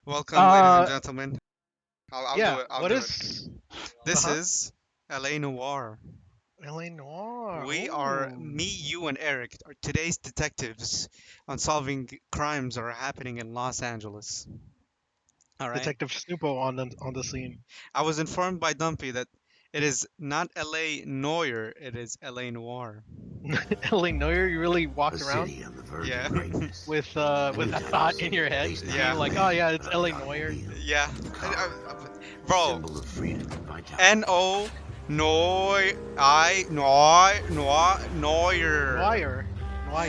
Welcome, ladies and gentlemen. I'll Yeah. do it. I'll What do it. is This uh-huh. is LA Noire. LA Noire? We are Ooh. me, you, and Eric are today's detectives on solving crimes that are happening in Los Angeles. All right. Detective Snoopo on the scene. I was informed by Dumpy that it is not LA Noire, it is LA Noire. LA Noire, you really A walked around city on the verge Yeah. of greatness. with Many a times thought in your head, faced not Yeah. being as like, man, oh yeah, it's but a LA dark Noire. ideal. Yeah. Color, Bro. symbol of freedom and vitality. N-O Noire. I Noire. Noire. LA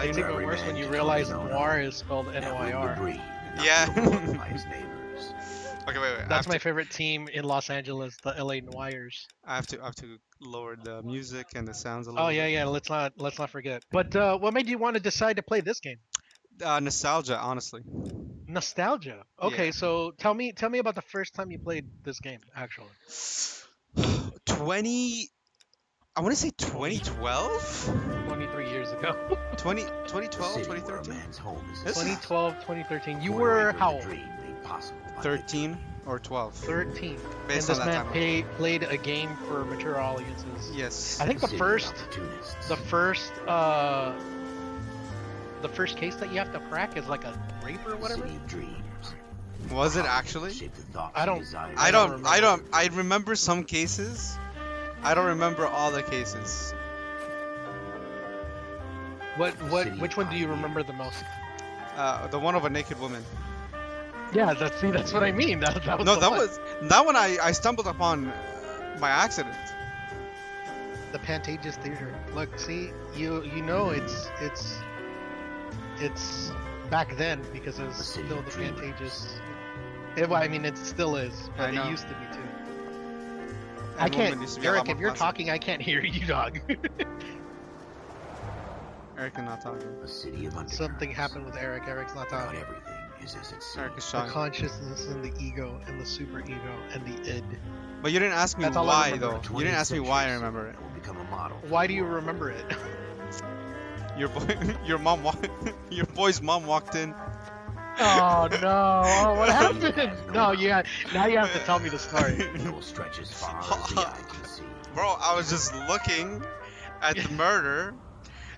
It's even Noire. Every worse man when you can realize come to know noir is spelled have room to N-O-I-R. breathe and not Yeah. feel bothered by his neighbors. Okay, wait. That's my favorite team in Los Angeles, the LA Noirs. I have to lower the music and the sounds a Oh little yeah, bit. yeah. Let's not forget. But what made you want to decide to play this game? Nostalgia, honestly. Nostalgia. Okay, Yeah. so tell me about the first time you played this game. Actually, 20. I want to say 20, 2012? 23 years ago. 2012, City where a 2013? man's home is This is- 2012, 2013. You Corner were acre how of old? a dream made possible by 13 or 12. 13. And Based this on that man time. played a game for mature audiences. Yes. I think the City of first opportunists. the first case that you have to crack is like a rape or whatever. City of dreams. Was it actually? Shape the thoughts I and don't- desires I of don't. man. I don't. I remember some cases. I don't remember all the cases. Which one do you remember the most? The one of a naked woman. Yeah, that's what I mean. That was No, the that one. was that one. I stumbled upon by accident. The Pantages Theater. Look, see, you know it's back then because it was The city still of the dreamers. Pantages. Well, I mean, it still is, I but know. it used to be too. That I woman can't, used to be a lot Eric. more If you're classy. talking, I can't hear you, dog. Eric is not talking. A city of undercurrents. Something happened with Eric. Eric's not Not talking. everything is as it seems. Eric is The talking. consciousness and the ego and the super ego and the id. But you didn't ask me That's all I why remember. though. You didn't ask me why I remember it. Will become a model for Why the do you world. remember it? Your boy, your mom, your boy's mom walked in. Oh no! Oh, what happened? No, yeah. Now you have to tell me the story. It will stretch as far as the eye can see. Bro, I was just looking at the murder,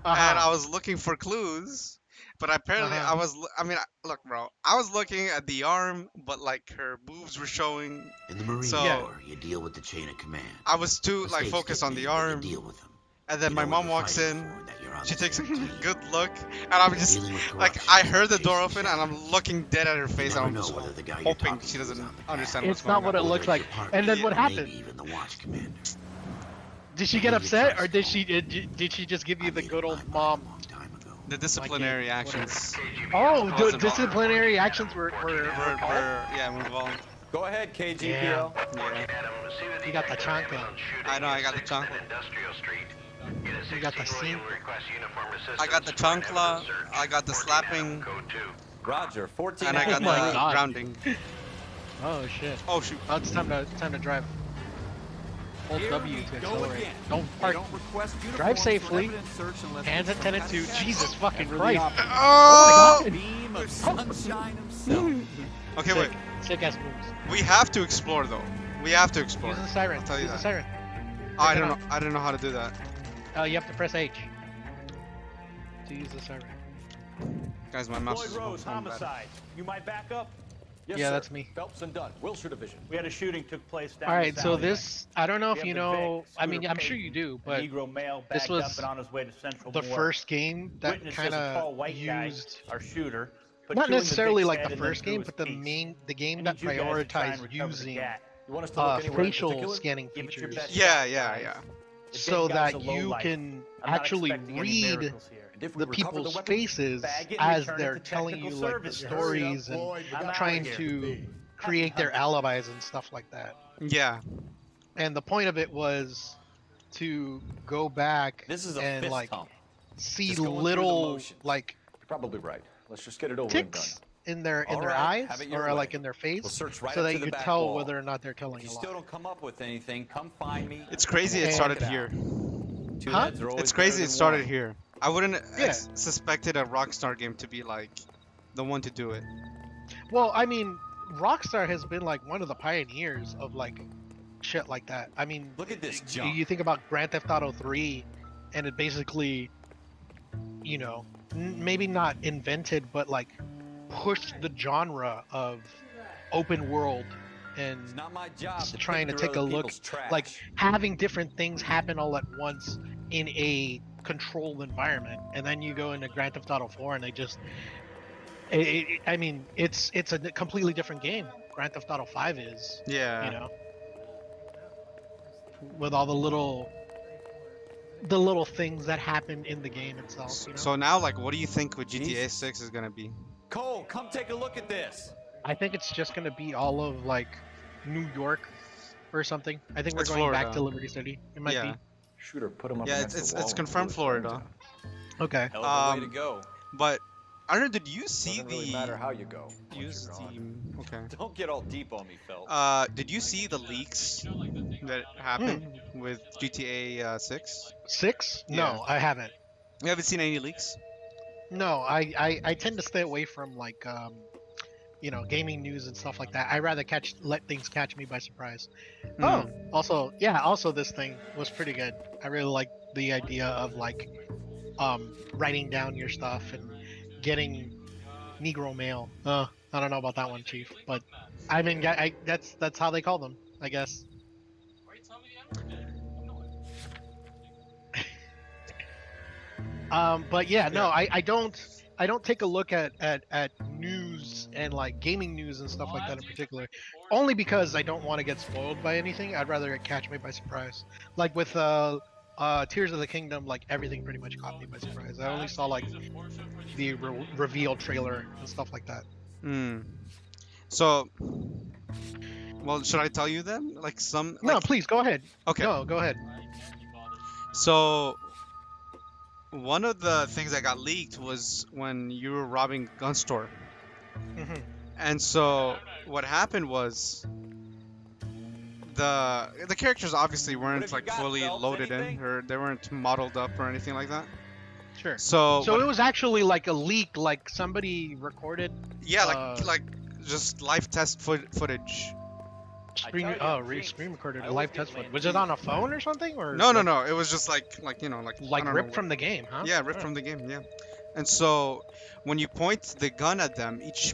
Uh-huh. and I was looking for clues. But apparently, Uh-huh. look, bro, I was looking at the arm, but like her boobs were showing. In the Marine So- Yeah. Corps, you deal with the chain of command. I was too like Mistakes focused get on the made, but you arm, deal with them. and then You my know what mom you're walks fighting in. for, that you're on She the takes a same team. good look, and I'm just Dealing with like, corruption I is heard the chasing door open, and shadows. I'm looking dead at her face. You And never I'm know just whether the guy you're hoping talking she to is doesn't on the understand path. what's It's not going what on. it Or looks there's like. your partner, And then what or maybe happened? even the watch commander. Did she get Who you upset, or trust. did she just give you I the made good up old my mind mom? a long time ago. The disciplinary whatever. actions Oh, Wasn't disciplinary actions were were called? yeah involved. Go ahead, KGPL. Yeah, You got the chancla. I know. I got the chancla. You got the scene. I got the chancla. I got the slapping, Roger, 14. and I got Oh my the God. grounding. Oh shit. Oh shoot. Oh, it's time to drive. Hold W to accelerate. Don't park. Drive safely. Hands at 10 and 2. Jesus fucking Christ. Oh! Beam of sunshine himself. Okay, wait. Sick ass moves. We have to explore though. We have to explore. Use the siren. I'll tell you Use the that. siren. Oh, I Turn don't it know. I don't know how to do that. You have to press H to use the siren. Guys, my mouse Floyd is Rose, going bad. homicide. You might back up? Yes, Yeah, sir. that's me. Phelps and Dunn, Wilshire Division. We had a shooting took place down All right, this so alleyway. this, I don't know We if have you the know, Vic, I mean, Scooter I'm sure you Payton, do, but a Negro male this backed was up and on his way to Central the Morgue. first game that Witness kind says a tall of white guy, used, our shooter, put not two in the necessarily Vic's like head the and then first drew game, his but the piece. game I that need you guys to try and prioritized recover the using gat. You want us to look anywhere in facial particular? scanning Give it your features best Yeah, shot, yeah, guys. yeah. The so dead guy's that a low you life. can I'm not actually expecting any read miracles here. And if we the recover people's weapon, faces bag it and as return it they're to telling you technical like the services. stories and I'm outta trying here. to create their alibis and stuff like that. Yeah. And the point of it was to go back This is a and fist like hump. see Just going through the little motions. like You're probably right. Let's just get it over and done. ticks in their All right, eyes have it your or way. like in their face, We'll search right so up that to you the could back tell wall. whether or not they're telling If you a still lie. don't come up with anything, come find me. It's crazy it And- started Check it here. out. Two Huh? heads are always It's crazy better it than started one. here. I wouldn't Yeah. suspected a Rockstar game to be like the one to do it. Well, I mean, Rockstar has been like one of the pioneers of like shit like that. I mean, Look at this jump. you think about Grand Theft Auto 3, and it basically, you know, maybe not invented, but like pushed the genre of open world and It's not my job to trying to pick take through a other look, people's trash. like having different things happen all at once in a controlled environment, and then you go into Grand Theft Auto 4 and they just I mean, it's a completely different game. Grand Theft Auto 5 is, Yeah. you know, with all the little things that happen in the game itself. You know? So now, like, what do you think with GTA 6 is gonna be? Cole, come take a look at this. I think it's just gonna be all of like New York or something. I think we're It's going back Florida. to Liberty City. It might Yeah. Shooter, put him up Yeah, against it's the wall it's and confirmed blew his brains Florida. out. be. Okay. Hell of a way to Um, go. But I don't know. Did you see Doesn't really the matter how you go. once use you're the gone. okay? Don't get all deep on me, Phelps. Did you see the leaks that happened with GTA 6? 6? Yeah. No, I haven't. You haven't seen any leaks? No, I tend to stay away from like you know, gaming news and stuff like that. I rather let things catch me by surprise. Oh, also this thing was pretty good. I really like the idea of like writing down your stuff and getting Negro mail. I don't know about that one, Chief, but I mean, that's how they call them, I guess. But yeah, no, I don't take a look at news and like gaming news and stuff like that in particular, only because I don't want to get spoiled by anything. I'd rather it catch me by surprise. Like with Tears of the Kingdom, like everything pretty much caught me by surprise. I only saw like the reveal trailer and stuff like that. So, well, should I tell you then? Like some. No, Like, please go ahead. okay. No, go ahead. So, one of the things that got leaked was when you were robbing a gun store. hmm And so what happened was the characters obviously What weren't have you like got, fully Phelps? loaded in, Anything? or they weren't modeled up or anything like that. Sure. So So it was actually like a leak, like somebody recorded yeah, uh, like just live test footage. screen. tell you, Oh, Jinx, screen recorded I a always live get test footage. land Was it on a phone or something, or No, like, no. It was just like you know like I don't ripped know, from the game, huh? Yeah, ripped from the game. Yeah. And so when you point the gun at them, each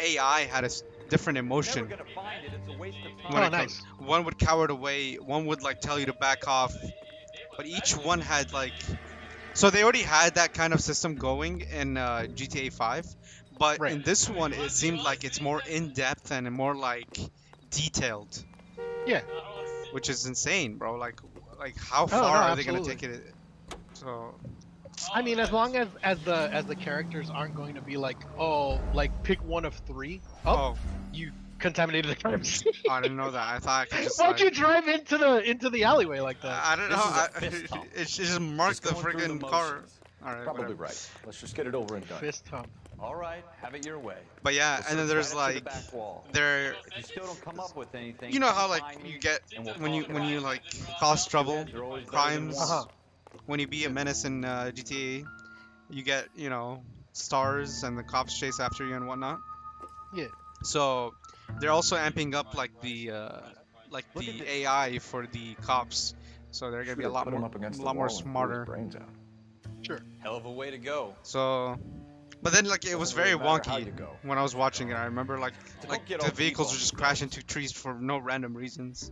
AI had a different Never emotion. gonna find it. It's a waste of When time. Oh, it nice. One would cower away, one would like tell you to back off, but each one had like, so they already had that kind of system going in GTA 5, but Right. in this one it seemed like it's more in depth and more like detailed, Yeah. which is insane, bro. Like how Oh, far no, are they gonna take absolutely. it? So I mean, as long as the characters aren't going to be like, oh, like pick one of three. Oh, oh, you contaminated the crime scene. I didn't know that. I thought I could just. Why'd like, you drive into the alleyway like that? I don't know. This is a fist hump. It just marked the Just going through friggin' the car. motions. All right, Probably whatever. right. Let's just get it over and done. Fist hump. All right, have it your way. But yeah, We'll and then search there's right up to like the back wall. there. If you still don't come up with anything, You know how come like find me you get and we'll when you talk when about you it. like cause trouble, They're always better than crimes. one. Uh-huh. When you be a menace in GTA, you get stars and the cops chase after you and whatnot. Yeah. So they're also amping up like the Look at this. AI for the cops. So they're gonna be a Should've lot put him more up against a the lot more wall and blew his smarter. brains out. Sure. Hell of a way to go. So, but then like it was Doesn't very really matter how wonky you go. when I was watching it. I remember like Don't get the all deep vehicles on would just me, crash Phelps. into trees for no random reasons.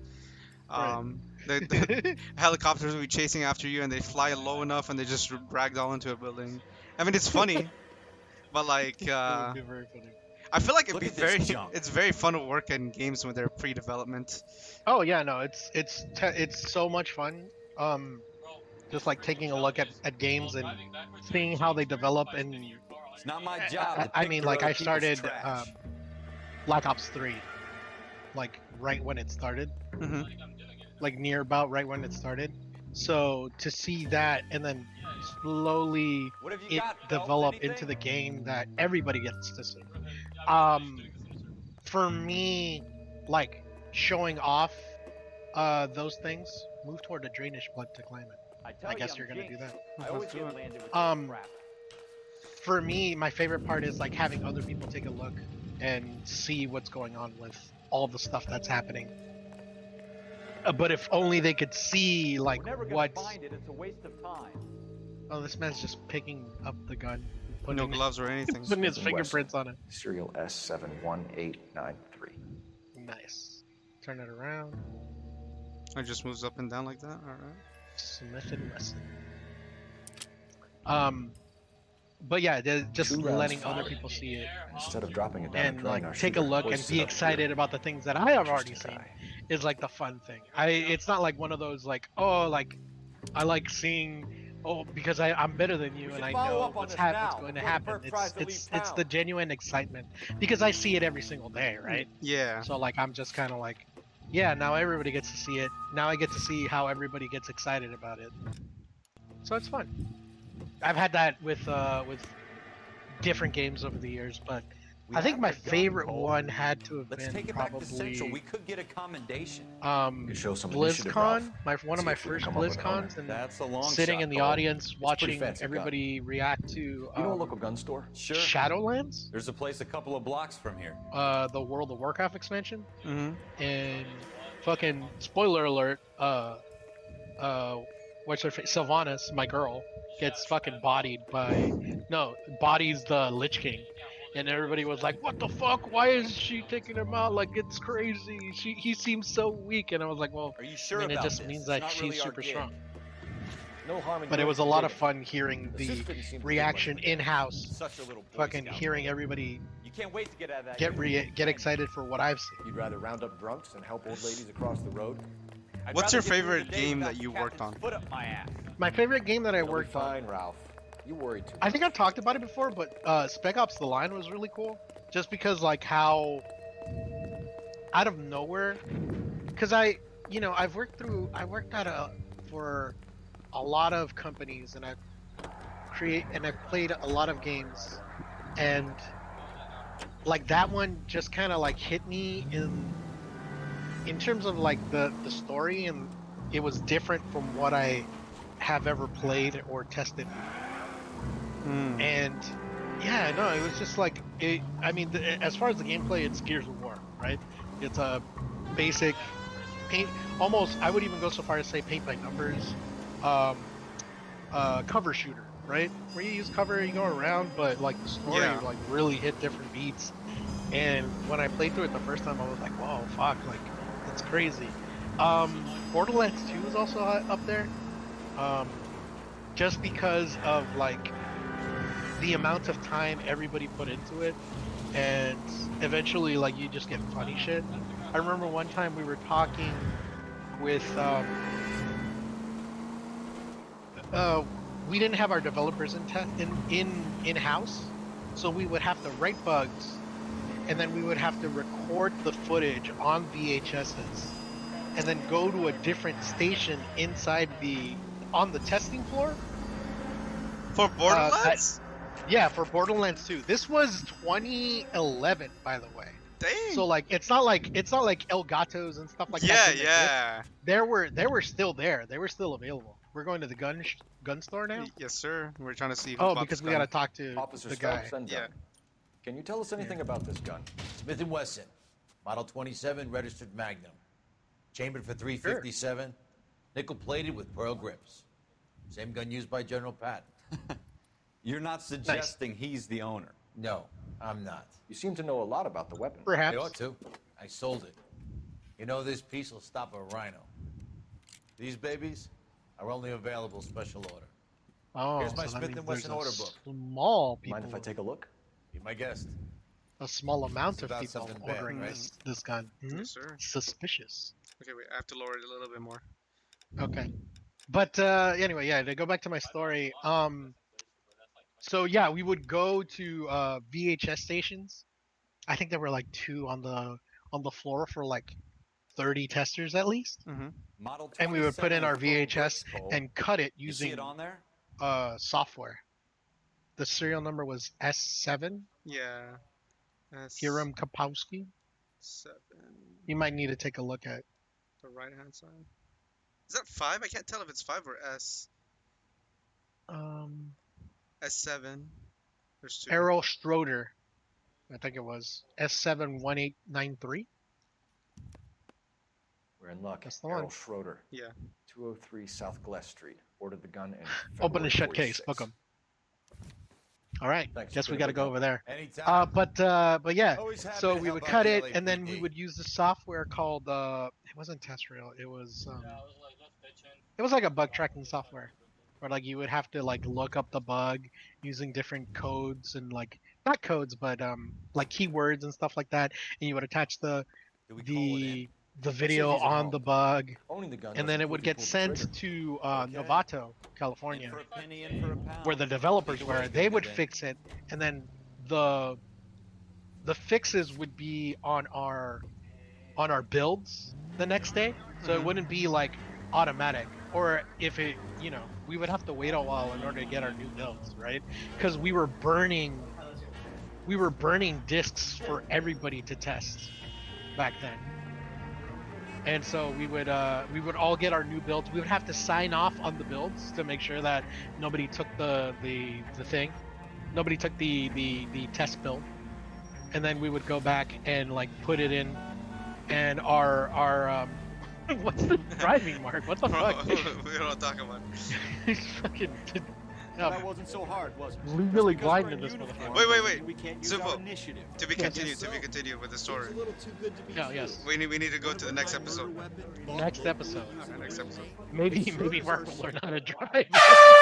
Right. The helicopters would be chasing after you and they fly low enough and they just ragdoll into a building. I mean it's funny, but like It would be very funny. I feel like it'd Look be at this very junk. it's very fun to work in games when they're pre-development. Oh yeah, no, it's so much fun. Just like taking a look at games and seeing how they develop. And It's not my job. to I pick mean, through like other I people's started trash. Black Ops 3, like right when it started, Hmm like near about right when it started. So to see that and then slowly What have you it got, Phelps? develop Anything? into the game that everybody gets to see. For me, like showing off those things, move toward the drainage blood to climb it. I tell I you, guess I'm you're gonna do jinxed. that. I always Let's do get it. landed with Um, crap. for me, my favorite part is like having other people take a look and see what's going on with all the stuff that's happening. But if only they could see like We're never gonna what's. find it. It's a waste of time. Oh, this man's just picking up the gun, No putting, gloves or anything. putting his Smith and Wesson. fingerprints on it. Serial S71893. Nice. Turn it around. It just moves up and down like that. All right. Smith and Wesson. But yeah, they're just 2 rounds letting other fired. people see it Instead of dropping it down and drawing like our take a shooter, look and hoist be it up excited here. about the things that I have already Interesting seen guy. is like the fun thing. It's not like one of those like, oh, like I like seeing, oh, because I'm better than you We and should I follow know up on what's this what's now going to before the happen. perp tries to It's leave the town. genuine excitement because I see it every single day, right? Yeah. So like I'm just kind of like, yeah, now everybody gets to see it. Now I get to see how everybody gets excited about it. So it's fun. I've had that with different games over the years, but We I think have my the gun, favorite Cole. one had to have Let's been take it back to Central. probably We could get a commendation. You show some initiative, BlizzCon, Ralph. one of See my if we can first come up with an owner. BlizzCons, and That's a long sitting shot, in the Cole. audience pretty watching fancy gun. everybody react to You know a local gun store? Sure. Shadowlands, There's a place a couple of blocks from here. the World of Warcraft expansion, Mm-hmm. and fucking spoiler alert, what's her face? Sylvanas, my girl, gets fucking bodies the Lich King. And everybody was like, "What the fuck? Why is she taking him out? Like it's crazy. He seems so weak." And I was like, "Well, Are you sure I mean, it about just this? means It's that not she's really our super gig. strong." No harm in But it doing was a some lot of digging. fun hearing The the sis didn't seem to reaction think much of it. in house, Such a little boy fucking scout. hearing everybody You can't wait to get out of that. get uniform. get excited for what I've seen. You'd rather round up drunks than help old ladies across the road? I'd What's rather your get through favorite the day game without that you the worked captain's on? Foot up my ass. My favorite game that I You'll be worked on, fine, Ralph. You worry too I much. think I've talked about it before, but Spec Ops: The Line was really cool, just because like how out of nowhere, because I've worked for a lot of companies, and I've played a lot of games, and like that one just kind of like hit me in terms of like the story, and it was different from what I have ever played or tested. Mm. And yeah, no, it was just like it. I mean, as far as the gameplay, it's Gears of War, right? It's a basic paint, almost. I would even go so far as say paint by numbers, cover shooter, right? Where you use cover, you go around, but like the story, Yeah. like really hit different beats. And when I played through it the first time, I was like, whoa, fuck, like that's crazy. Borderlands 2 is also up there, just because of like the amount of time everybody put into it, and eventually like you just get funny shit. I remember one time we were talking with we didn't have our developers in house, so we would have to write bugs, and then we would have to record the footage on VHSs, and then go to a different station on the testing floor. For Borderlands? Yeah, for Borderlands 2. This was 2011, by the way. Dang. So like, it's not like El Gatos and stuff like yeah, that. yeah. They were still there. They were still available. We're going to the gun store now. Yes, sir. We're trying to see. Who Oh, bought because this we gun. got to talk to Officer the guy. Stokes and Yeah. Dunn. Can you tell us anything about this gun? Smith & Wesson, Model 27, registered Magnum. Chambered for 357, nickel-plated with pearl grips. Same gun used by General Patton. You're not suggesting he's the owner. No, I'm not. You seem to know a lot about the weapon. I Perhaps. ought to. I sold it. You know, this piece will stop a rhino. These babies are only available special order. Oh, Here's my so that Smith & means Wesson there's a order book. Small people. Mind if I take a look? Be my guest. A small amount It's of about people something bad, ordering right? this gun. Hmm? Yes, sir. Suspicious. Okay, wait. I have to lower it a little bit more. Okay. But anyway, yeah, to go back to my story. So yeah, we would go to VHS stations. I think there were like 2 on the floor for like 30 testers at least. Mm-hmm. Model And we would put in 27 our with pearl VHS grips, Cole. and cut it You see using it on there? software. The serial number was S7. Yeah. That's Hiram Kapowski. 7. You might need to take a look at. The right hand side. Is that 5? I can't tell if it's 5 or S. Um, S7. There's two. Errol Schroeder. I think it was S71893. We're in luck. That's the Errol one. Schroeder. Yeah. 203 South Glass Street. Ordered the gun in Open February and shut case. 46. Book 'em. All right. Thanks, Guess it's we been got a to big go help. over there. Anytime. But yeah. Always happy So to we help would out cut the it, and then we LAPD. would use the software called it wasn't test rail. It was like a bug tracking software, where like you would have to like look up the bug using different codes and like not codes but like keywords and stuff like that, and you would attach the Do we call it in? the video Says he's at on home. the bug, Owning the gun and then doesn't it would prove he get pulled the sent trigger. to Okay. Novato, In California, for a penny, in for a pound. where the developers Big were. words They being would good in. fix it, and then the fixes would be on our builds the next day, so it wouldn't be like automatic. Or if it, we would have to wait a while in order to get our new builds, right? Because we were burning discs for everybody to test back then. And so we would all get our new builds. We would have to sign off on the builds to make sure that nobody took the thing. Nobody took the test build. And then we would go back and like put it in, and our what's the driving mark? What the fuck? we don't talk about. Fucking That wasn't so hard, was it? legally Just because blind we're in this uniform motherfucker. Wait. We can't use our Zupo. initiative. To be Yeah. continued. To be continued with the story. No, yes. We need to go to the next episode. Next episode. Okay, next episode. Maybe Mark will learn how to drive.